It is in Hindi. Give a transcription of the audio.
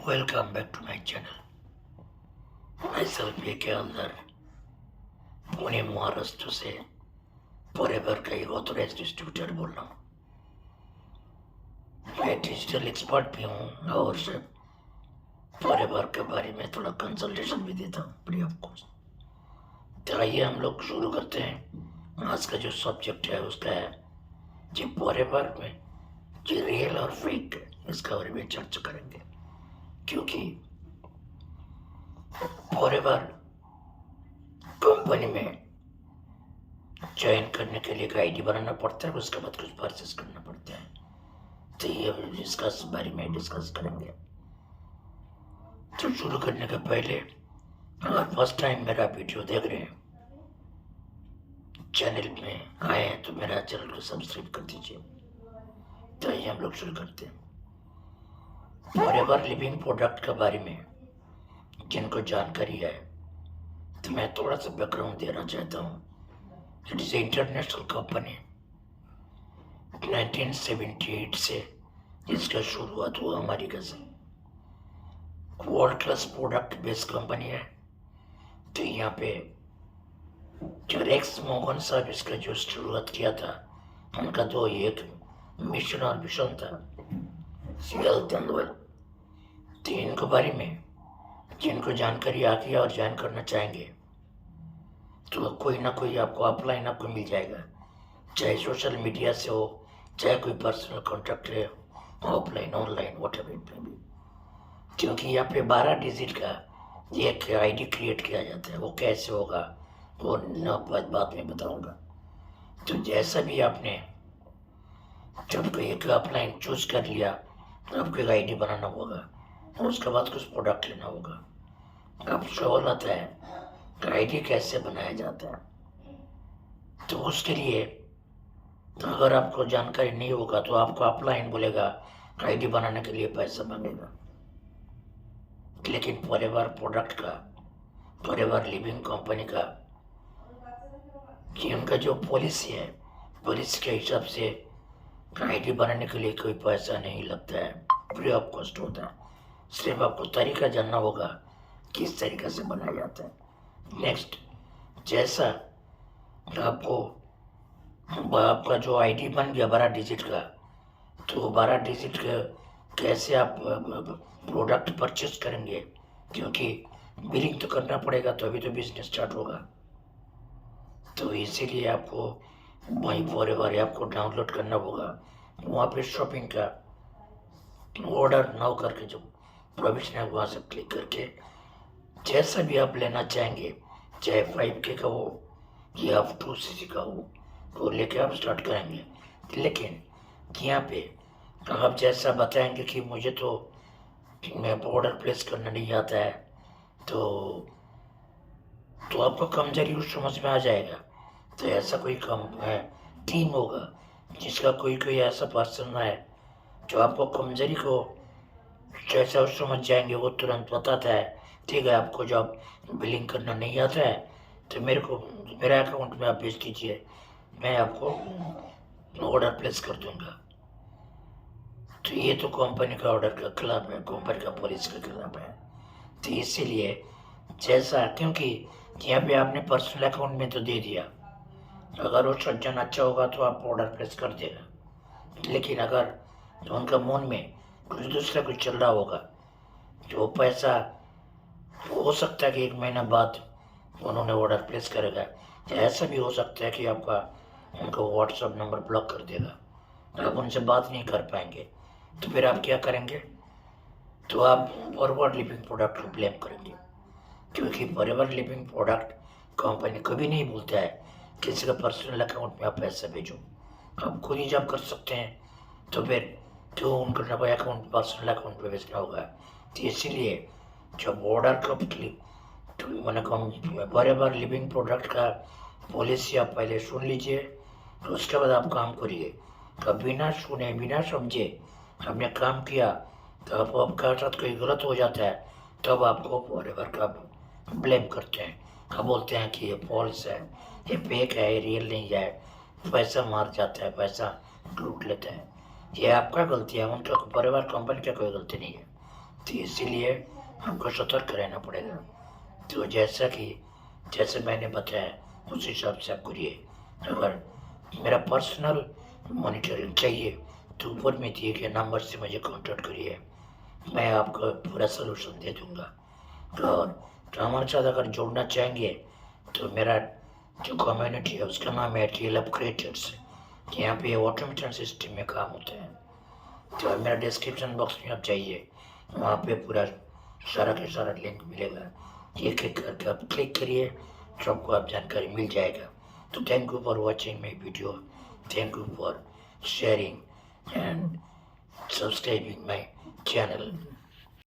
Welcome back to my channel. मैं सेल्फी के अंदर पुणे महाराष्ट्र से फॉरएवर का एक ऑथराइज डिस्ट्रीब्यूटर बोल रहा हूँ। मैं डिजिटल एक्सपर्ट भी हूँ और फॉरएवर के बारे में थोड़ा कंसल्टेशन भी देता हूँ फ्री ऑफ कॉस्ट। तो आइए हम लोग शुरू करते हैं। आज का जो सब्जेक्ट है उसका है जो फॉरएवर में जो रियल और फेक है इसके बारे में चर्चा करेंगे, क्योंकि फॉरएवर कंपनी में ज्वाइन करने के लिए एक आईडी बनाना पड़ता है, उसके बाद कुछ परचेस करना पड़ता है। तो ये डिस्कस बारे में डिस्कस करेंगे। तो शुरू करने के पहले अगर फर्स्ट टाइम मेरा वीडियो देख रहे हैं, चैनल में आए हैं तो मेरा चैनल को सब्सक्राइब कर दीजिए। तो आइए हम लोग शुरू करते हैं। फॉरएवर लिविंग प्रोडक्ट के बारे में जिनको जानकारी है तो मैं थोड़ा सा बैकग्राउंड देना चाहता हूँ। It is international company. 1978 से इसका शुरुआत हुआ अमेरिका से। World class product based company है। तो यहाँ पे जो रेक्स मोहन साहब इसका जो शुरुआत किया था, उनका तो एक मिशन और विजन था, हेल्थ एंड वेल्थ। तो इनके बारे में जिनको जानकारी आती है और ज्वाइन करना चाहेंगे तो कोई ना कोई आपको अपलाइन आपको मिल जाएगा, चाहे सोशल मीडिया से हो, चाहे कोई पर्सनल कॉन्टैक्ट है, offline online whatever it may be. क्योंकि यहाँ पे 12 डिजिट का एक आईडी क्रिएट किया जाता है। वो कैसे होगा वो बाद में बताऊंगा। तो जैसा भी आपने जब कोई एक अपलाइन चूज कर लिया तो आपको एक आईडी बनाना होगा और उसके बाद कुछ प्रोडक्ट लेना होगा। अब सवाल आता है आईडी कैसे बनाया जाता है। तो उसके लिए तो अगर आपको जानकारी नहीं होगा तो आपको अपलाइन बोलेगा, आईडी बनाने के लिए पैसा मांगेगा। लेकिन फॉरएवर प्रोडक्ट का, फॉरएवर लिविंग कंपनी का कि उनका जो पॉलिसी है, पॉलिसी के हिसाब से आईडी बनाने के लिए कोई पैसा नहीं लगता है, फ्री ऑफ कॉस्ट होता है। सिर्फ आपको तरीका जानना होगा किस तरीके से बनाया जाता है। नेक्स्ट, जैसा आपका जो आईडी बन गया 12 डिजिट का, तो 12 डिजिट का कैसे आप प्रोडक्ट परचेस करेंगे, क्योंकि बिलिंग तो करना पड़ेगा तो अभी तो बिजनेस स्टार्ट होगा। तो इसीलिए आपको माई फॉरएवर ऐप को डाउनलोड करना होगा। वहाँ पे शॉपिंग का ऑर्डर नाउ करके जो प्रोविजन है वहाँ से क्लिक करके जैसा भी आप लेना चाहेंगे, चाहे 5K का हो या 2cc का हो, वो लेके आप स्टार्ट करेंगे। लेकिन यहाँ पे आप जैसा बताएंगे कि मुझे तो मैं ऑर्डर प्लेस करना नहीं आता है, तो आपको कमजोरी उस समझ में आ जाएगा। तो ऐसा कोई टीम होगा जिसका कोई ऐसा पर्सन है जो आपको कमजोरी को जैसा उस समझ जाएंगे वो तुरंत बताता है, ठीक है आपको जब बिलिंग करना नहीं आता है तो मेरा अकाउंट में आप भेज दीजिए, मैं आपको ऑर्डर प्लेस कर दूंगा। तो ये तो कंपनी का ऑर्डर के खिलाफ है, कंपनी का पॉलिसी के खिलाफ है। तो इसीलिए जैसा, क्योंकि यहाँ पे आपने पर्सनल अकाउंट में तो दे दिया, अगर वो सज्जन अच्छा होगा तो आप ऑर्डर प्लेस कर देगा। लेकिन अगर तो उनका मन में कुछ दूसरा कुछ चल रहा होगा तो वो पैसा हो सकता है कि 1 महीना बाद उन्होंने ऑर्डर प्लेस करेगा। ऐसा भी हो सकता है कि आपका उनका व्हाट्सएप नंबर ब्लॉक कर देगा, आप उनसे बात नहीं कर पाएंगे। तो फिर आप क्या करेंगे, तो आप फॉरएवर लिविंग प्रोडक्ट को ब्लेम करेंगे, क्योंकि फॉरएवर लिविंग प्रोडक्ट कंपनी कभी नहीं बोलता है किसी का पर्सनल अकाउंट में आप पैसा भेजो। आप खुद ही जब कर सकते हैं तो फिर क्यों उनका नया अकाउंट पर्सनल अकाउंट पे भेजना होगा। तो इसीलिए जब ऑर्डर कब क्लिक तो मैंने फॉरएवर लिविंग प्रोडक्ट का पॉलिसी आप पहले सुन लीजिए, तो उसके बाद आप काम करिए। कब बिना सुने बिना समझे हमने काम किया तो आपका साथ कोई गलत हो जाता है, तब आपको फॉरएवर का ब्लेम करते हैं। अब बोलते हैं कि ये फॉल्स है, ये फेक है, ये रियल नहीं है, पैसा मार जाता है, पैसा लूट लेता है। ये आपका गलती है, उनका फॉरएवर कंपनी का कोई गलती नहीं है। तो इसीलिए हमको सतर्क रहना पड़ेगा। तो जैसे मैंने बताया उस हिसाब से आप करिए। अगर मेरा पर्सनल मॉनिटरिंग चाहिए तो ऊपर में दिए गए नंबर से मुझे कांटेक्ट करिए, मैं आपको पूरा सलूशन दे दूँगा। और तो हमारे साथ अगर जुड़ना चाहेंगे तो मेरा जो कम्युनिटी है उसका नाम है टीएलएफ क्रिएटर्स। यहाँ पे ऑटोमेशन सिस्टम में काम होता है। तो मेरा डिस्क्रिप्शन बॉक्स में आप जाइए, वहाँ पे पूरा सारा के सारा लिंक मिलेगा, एक एक करके आप क्लिक करिए, सबको आप जानकारी मिल जाएगा। तो thank you for watching my video, thank you for sharing and subscribing my channel.